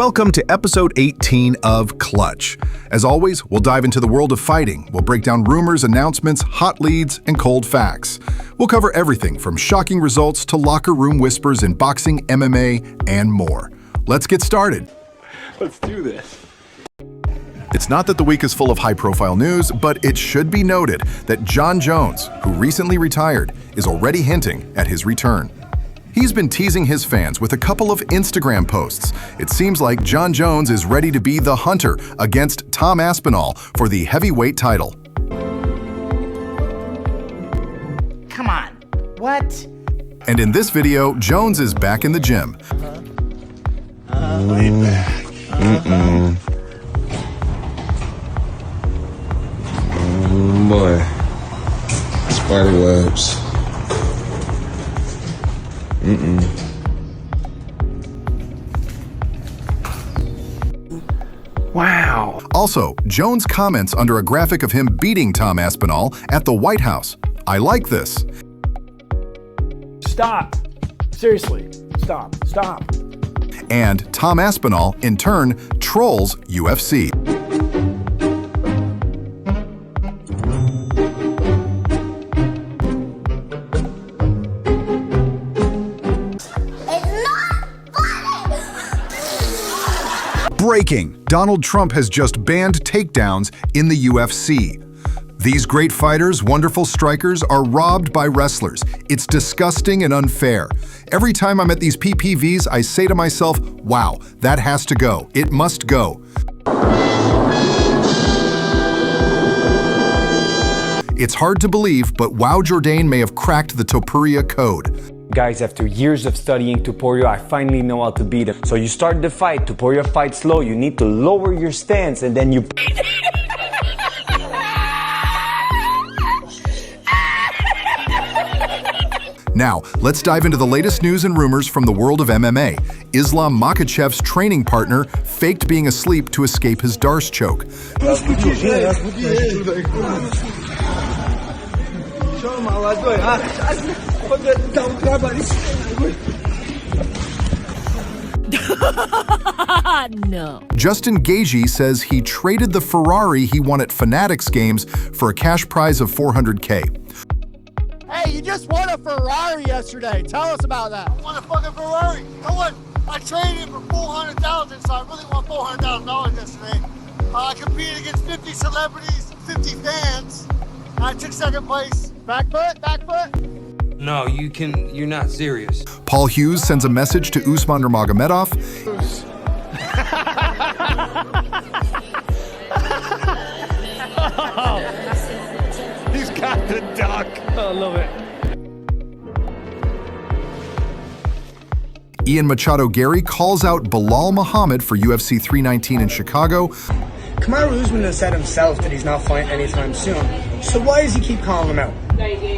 Welcome to episode 18 of Clutch. As always, we'll dive into the world of fighting. We'll break down rumors, announcements, hot leads, and cold facts. We'll cover everything from shocking results to locker room whispers in boxing, MMA, and more. Let's get started. Let's do this. It's not that the week is full of high-profile news, but it should be noted that Jon Jones, who recently retired, is already hinting at his return. He's been teasing his fans with a couple of Instagram posts. It seems like Jon Jones is ready to be the hunter against Tom Aspinall for the heavyweight title. Come on, what? And in this video, Jones is back in the gym. Boy, spider webs. Wow. Also, Jones comments under a graphic of him beating Tom Aspinall at the White House. I like this. Stop. Seriously, stop. And Tom Aspinall, in turn, trolls UFC. Breaking! Donald Trump has just banned takedowns in the UFC. These great fighters, wonderful strikers, are robbed by wrestlers. It's disgusting and unfair. Every time I'm at these PPVs, I say to myself, wow, that has to go. It must go. It's hard to believe, but wow, Jourdain may have cracked the Topuria code. Guys, after years of studying Topuria, I finally know how to beat him. So you start the fight, Topuria fights slow, you need to lower your stance and then you... Now, let's dive into the latest news and rumors from the world of MMA. Islam Makhachev's training partner faked being asleep to escape his Darce choke. No. Justin Gaethje says he traded the Ferrari he won at Fanatics Games for a cash prize of $400K. Hey, you just won a Ferrari yesterday. Tell us about that. I won a fucking Ferrari. You know what? I traded for $400,000, so I really won $400,000 yesterday. I competed against 50 celebrities, 50 fans. I took second place. Back foot. No, you're not serious. Paul Hughes sends a message to Usman Nurmagomedov. He's got the duck. I love it. Ian Machado Garry calls out Belal Muhammad for UFC 319 in Chicago. Kamaru Usman has said himself that he's not fighting anytime soon. So why does he keep calling him out?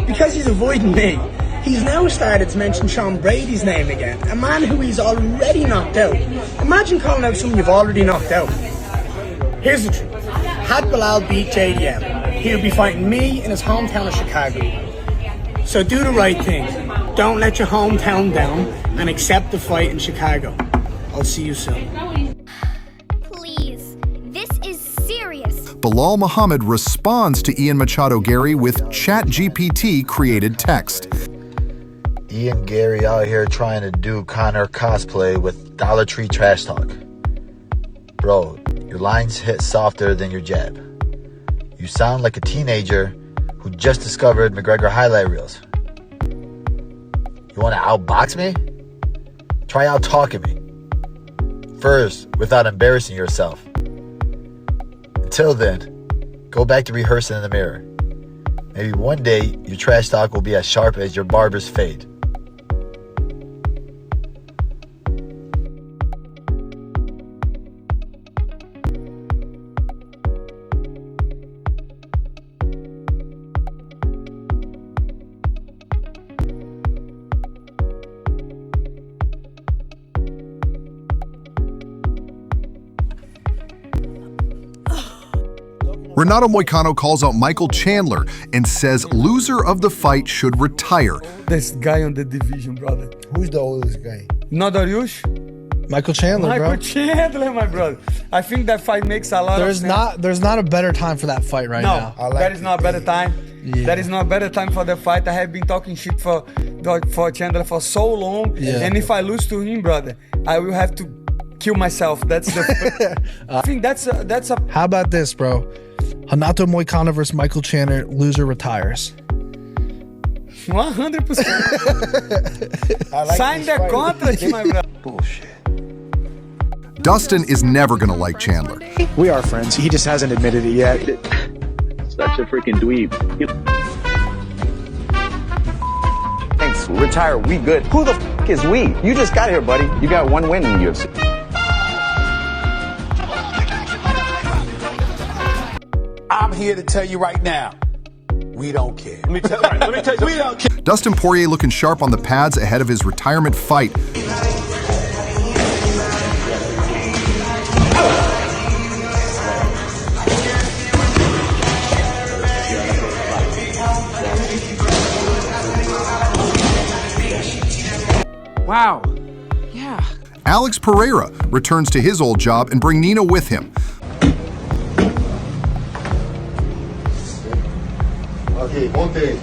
Because he's avoiding me. He's now started to mention Sean Brady's name again, a man who he's already knocked out. Imagine calling out someone you've already knocked out. Here's the truth. Had Belal beat JDM, he would be fighting me in his hometown of Chicago. So do the right thing. Don't let your hometown down and accept the fight in Chicago. I'll see you soon. Please, this is serious. Belal Muhammad responds to Ian Machado Garry with Chat GPT created text. Ian Garry out here trying to do Conor cosplay with Dollar Tree trash talk. Bro, your lines hit softer than your jab. You sound like a teenager who just discovered McGregor highlight reels. You want to outbox me? Try out talking me. First, without embarrassing yourself. Until then, go back to rehearsing in the mirror. Maybe one day your trash talk will be as sharp as your barber's fade. Renato Moicano calls out Michael Chandler and says loser of the fight should retire. This guy on the division, brother. Who's the oldest guy? Not Dariush? Michael Chandler, bro. Michael Chandler, my brother. I think that fight makes a lot of sense. There's not a better time for that fight right now. No, that is not a better time. Yeah. That is not a better time for the fight. I have been talking shit for Chandler for so long. Yeah. And if I lose to him, brother, I will have to kill myself. That's the. I think that's a. How about this, bro? Renato Moicano versus Michael Chandler. Loser retires. 100%. Sign the contract, my brother. Bullshit. Dustin is never gonna like Chandler. We are friends. He just hasn't admitted it yet. Such a freaking dweeb. Thanks. Retire. We good. Who the f is we? You just got here, buddy. You got one win in the UFC. I'm here to tell you right now, we don't care. Let me tell you, we don't care. Dustin Poirier looking sharp on the pads ahead of his retirement fight. Wow. Yeah. Alex Pereira returns to his old job and bring Nina with him. Okay, ponte.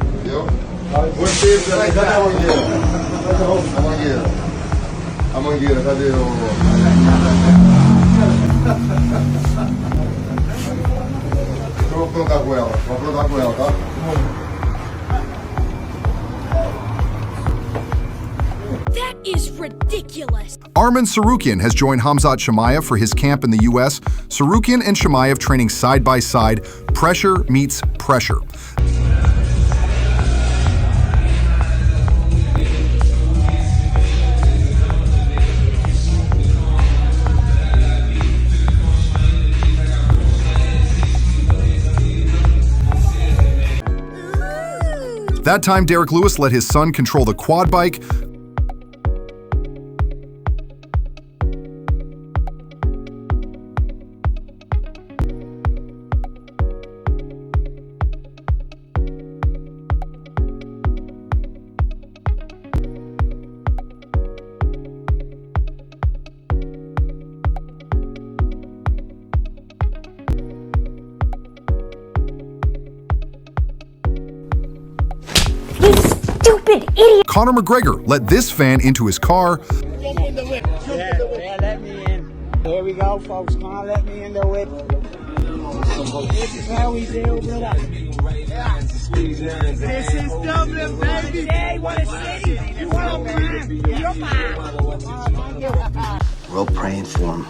Entendeu? Você, cadê a mangueira? A mangueira. A mangueira, cadê o... Vou aprontar com ela. Vou aprontar com ela, tá? That is ridiculous. Arman Tsarukyan has joined Khamzat Chimaev for his camp in the U.S. Tsarukyan and Chimaev training side by side. Pressure meets pressure. That time, Derrick Lewis let his son control the quad bike. Stupid idiot! Conor McGregor let this fan into his car. Yeah, let me in. Here we go, folks. Come on, let me in the whip. This is how we do, brother. This is Dublin, baby. Yeah, you want a city? You want a man? You're mine. We're all praying for him.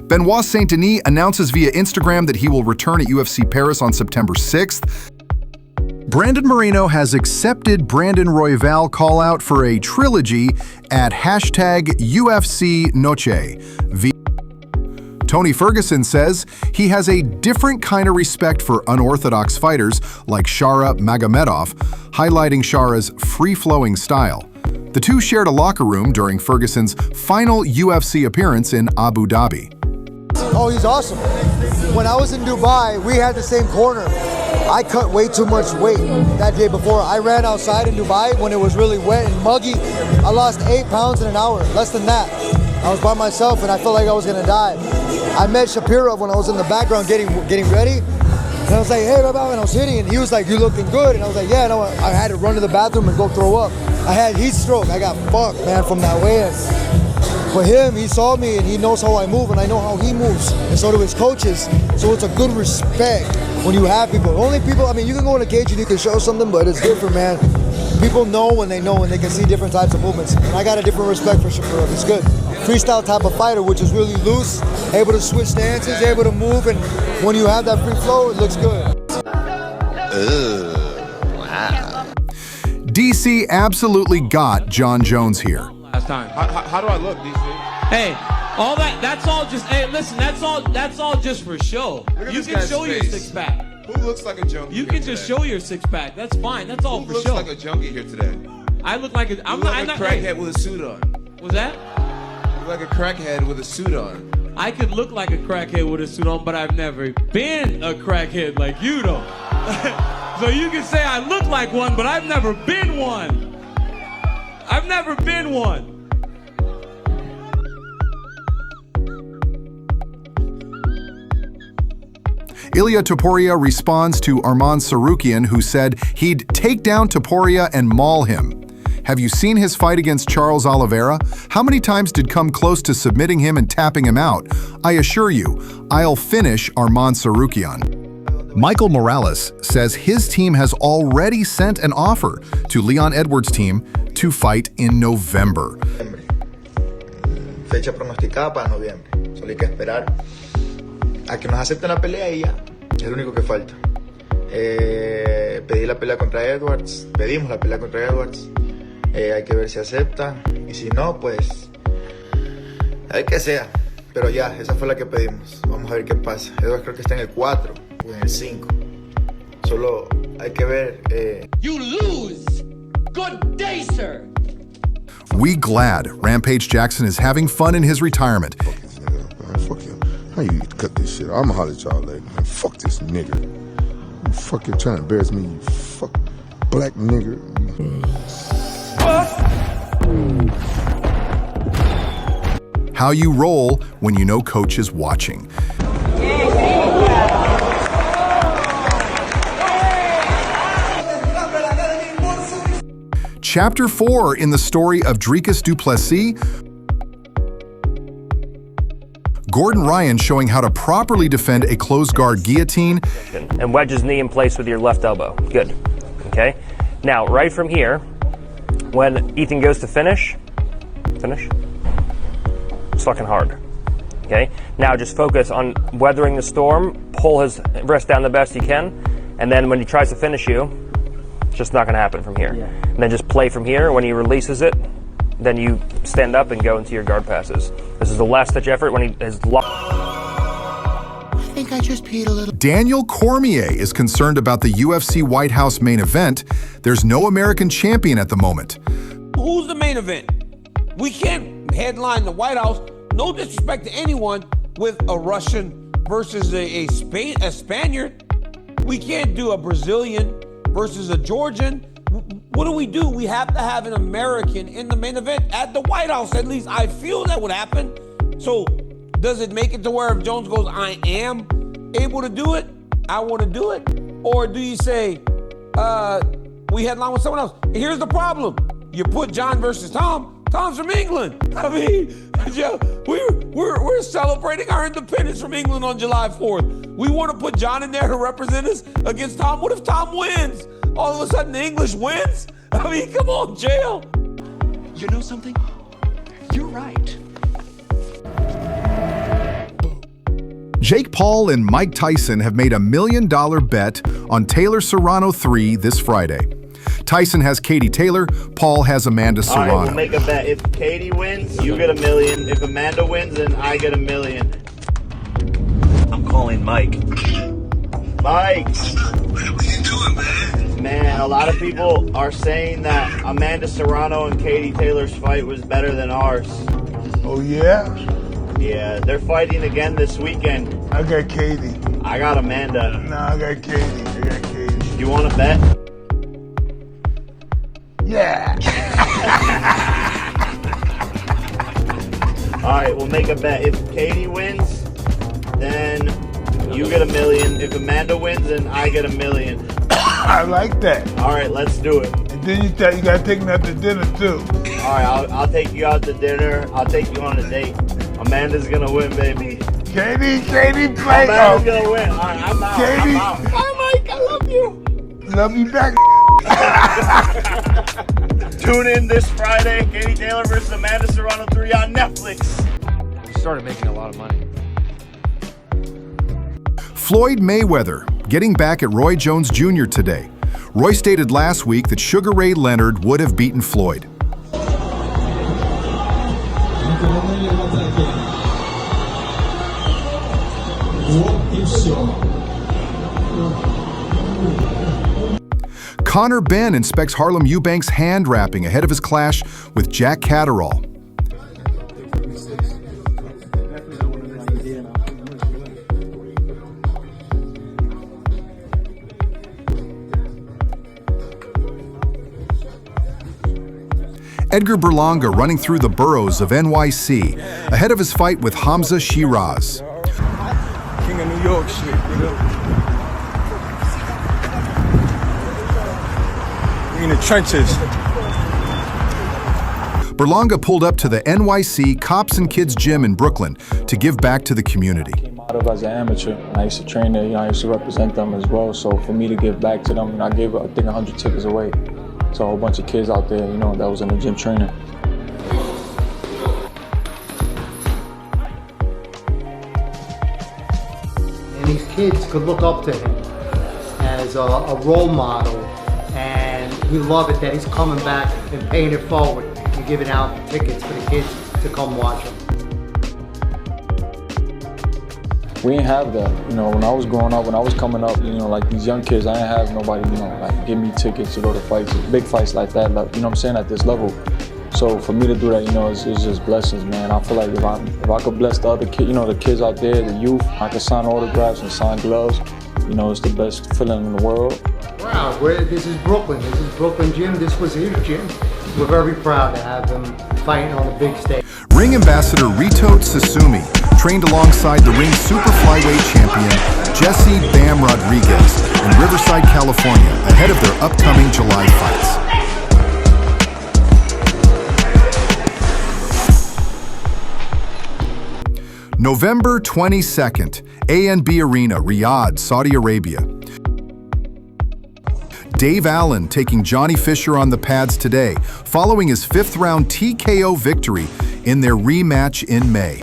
Benoit Saint-Denis announces via Instagram that he will return at UFC Paris on September 6th. Brandon Moreno has accepted Brandon Royval call-out for a trilogy at #UFC Noche. Tony Ferguson says he has a different kind of respect for unorthodox fighters like Shara Magomedov, highlighting Shara's free-flowing style. The two shared a locker room during Ferguson's final UFC appearance in Abu Dhabi. Oh, he's awesome. When I was in Dubai, we had the same corner. I cut way too much weight that day before. I ran outside in Dubai when it was really wet and muggy. I lost 8 pounds in an hour, less than that. I was by myself and I felt like I was gonna die. I met Shapiro when I was in the background getting ready. And I was like, hey, Baba, and I was hitting, and he was like, you looking good. And I was like, yeah, no, I had to run to the bathroom and go throw up. I had heat stroke. I got fucked, man, from that weigh-in. For him, he saw me and he knows how I move and I know how he moves. And so do his coaches. So it's a good respect when you have people. Only people, I mean, you can go in a cage and you can show something, but it's different, man. People know when they know and they can see different types of movements. And I got a different respect for Shapiro. He's good. Freestyle type of fighter, which is really loose, able to switch stances, able to move, and when you have that free flow, it looks good. Wow. DC absolutely got Jon Jones here. Last time. How do I look, DC? Hey, all that's all just. Hey, listen, that's all just for show. You can show your six-pack. Who looks like a junkie? You can just show your six-pack. That's fine. That's all for show. Who looks like a junkie here today? I look like a. I'm not a crackhead with a suit on. Was that? You look like a crackhead with a suit on. I could look like a crackhead with a suit on, but I've never been a crackhead like you don't. So you can say I look like one, but I've never been one. I've never been one. Ilia Topuria responds to Arman Tsarukyan, who said he'd take down Topuria and maul him. Have you seen his fight against Charles Oliveira? How many times did come close to submitting him and tapping him out? I assure you, I'll finish Arman Tsarukyan. Michael Morales says his team has already sent an offer to Leon Edwards' team to fight in November. Fecha pronosticada para noviembre. Solo hay que esperar a que nos acepten la pelea y ya. Es lo único que falta. Pedí la pelea contra Edwards. Pedimos la pelea contra Edwards. Hay que ver si acepta. Y si no, pues hay que sea. Pero ya, esa fue la que pedimos. Vamos a ver qué pasa. Edwards creo que está en el 4 o en el 5. Solo hay que ver. You lose. Good day, sir. We glad Rampage Jackson is having fun in his retirement. Fuck you. How you cut this shit? I'ma holler at y'all later, man. Fuck this nigga. You fucking trying to embarrass me, you fuck black nigga. How you roll when you know coach is watching. Chapter 4 in the story of Dricus Du Plessis. Gordon Ryan showing how to properly defend a closed guard guillotine. And wedge his knee in place with your left elbow. Good. Okay. Now, right from here, when Ethan goes to finish, it's fucking hard. Okay. Now just focus on weathering the storm, pull his wrist down the best you can, and then when he tries to finish you, it's just not going to happen from here. Yeah. And then just play from here. When he releases it, then you stand up and go into your guard passes. This is the last ditch effort when he is locked. I think I just peed a little. Daniel Cormier is concerned about the UFC White House main event. There's no American champion at the moment. Who's the main event? We can't headline the White House, no disrespect to anyone, with a Russian versus a Spaniard. We can't do a Brazilian versus a Georgian. What do? We have to have an American in the main event at the White House. At least I feel that would happen. So does it make it to where if Jones goes, I am able to do it, I want to do it? Or do you say, we headline with someone else? Here's the problem. You put John versus Tom. Tom's from England. I mean, yeah, we're celebrating our independence from England on July 4th. We want to put John in there to represent us against Tom. What if Tom wins? All of a sudden the English wins? I mean, come on, jail. You know something? You're right. Jake Paul and Mike Tyson have made $1 million bet on Taylor Serrano 3 this Friday. Tyson has Katie Taylor, Paul has Amanda Serrano. All right, we'll make a bet. If Katie wins, you get $1 million. If Amanda wins, then I get $1 million. I'm calling Mike. Mike! What are you doing, man? Man, a lot of people are saying that Amanda Serrano and Katie Taylor's fight was better than ours. Oh, yeah? Yeah, they're fighting again this weekend. I got Katie. I got Amanda. No, I got Katie. You want to bet? Yeah. All right, we'll make a bet. If Katie wins, then you get $1 million. If Amanda wins, then I get $1 million. I like that. All right, let's do it. And then you got to take me out to dinner, too. All right, I'll take you out to dinner. I'll take you on a date. Amanda's going to win, baby. Katie, play. Amanda's going to win. All right, I'm out. Katie. I'm out. Bye, Mike. I love you. Love you back. Tune in this Friday, Katie Taylor versus Amanda Serrano 3 on Netflix. We started making a lot of money. Floyd Mayweather getting back at Roy Jones Jr. today. Roy stated last week that Sugar Ray Leonard would have beaten Floyd. Conor Benn inspects Harlem Eubank's hand wrapping ahead of his clash with Jack Catterall. Edgar Berlanga running through the boroughs of NYC ahead of his fight with Khamzat Chimaev. King of New York shit, you know? We in the trenches. Berlanga pulled up to the NYC Cops and Kids Gym in Brooklyn to give back to the community. I came out of as an amateur. I used to train there, I used to represent them as well. So for me to give back to them, I gave, I think, 100 tickets away. So a whole bunch of kids out there, that was in the gym training. And these kids could look up to him as a role model, and we love it that he's coming back and paying it forward and giving out tickets for the kids to come watch him. We didn't have that, when I was growing up, when I was coming up, like these young kids, I didn't have nobody, like give me tickets to go to fights, big fights like that, like, you know what I'm saying, at this level. So for me to do that, it's just blessings, man. I feel like if I could bless the other kids, the kids out there, the youth, I could sign autographs and sign gloves, it's the best feeling in the world. Wow, this is Brooklyn. This is Brooklyn Gym. This was his gym. We're very proud to have him fighting on the big stage. Ring ambassador Reito Tsutsumi trained alongside the ring super flyweight champion Jesse Bam Rodriguez in Riverside, California, ahead of their upcoming July fights. November 22nd, A&B Arena, Riyadh, Saudi Arabia. Dave Allen taking Johnny Fisher on the pads today, following his 5th round TKO victory in their rematch in May.